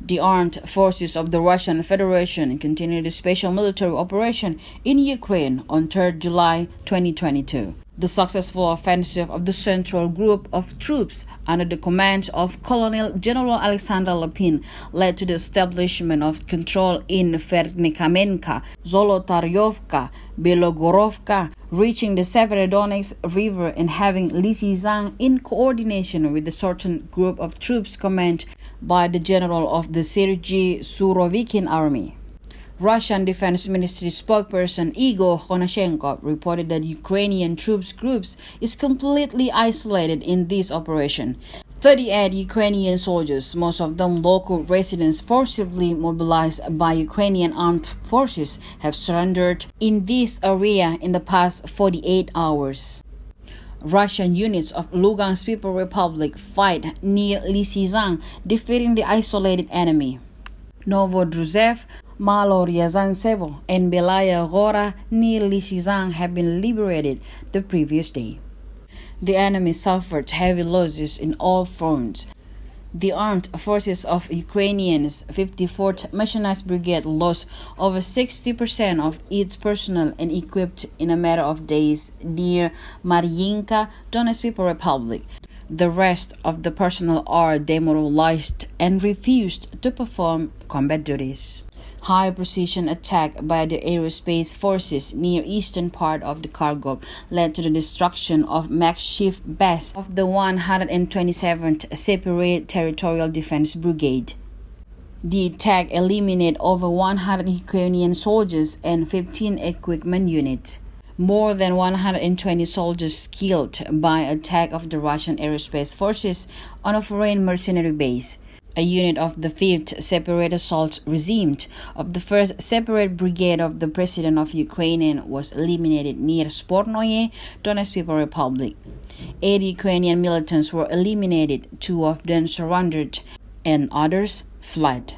The armed forces of the Russian Federation continued the special military operation in Ukraine on 3rd July 2022. The successful offensive of the Central Group of troops under the command of Colonel General Alexander Lepin led to the establishment of control in Vernykamenka, Zolotaryovka, Belogorovka, reaching the Severodonetsk River and having Lysizang in coordination with the certain group of troops commanded by the general of the Sergei Surovikin army. Russian Defense Ministry spokesperson Igor Konashenkov reported that Ukrainian troops groups is completely isolated in this operation. 38 Ukrainian soldiers, most of them local residents forcibly mobilized by Ukrainian armed forces, have surrendered in this area in the past 48 hours. Russian units of Lugansk People's Republic fight near Lysizang, defeating the isolated enemy. Novodruzev, Maloryazantsevo, and Belaya Gora near Lysizang have been liberated the previous day. The enemy suffered heavy losses in all fronts. The armed forces of Ukrainians' 54th Mechanized Brigade lost over 60% of its personnel and equipped in a matter of days near Mariinka, Donetsk People's Republic. The rest of the personnel are demoralized and refused to perform combat duties. High-precision attack by the aerospace forces near eastern part of the Kharkov led to the destruction of makeshift base of the 127th Separate Territorial Defense Brigade. The attack eliminated over 100 Ukrainian soldiers and 15 equipment units. More than 120 soldiers killed by attack of the Russian aerospace forces on a foreign mercenary base. A unit of the 5th Separate Assault Regiment of the 1st Separate Brigade of the President of Ukraine was eliminated near Spornoye, Donetsk People's Republic. 8 Ukrainian militants were eliminated, 2 of them surrendered, and others fled.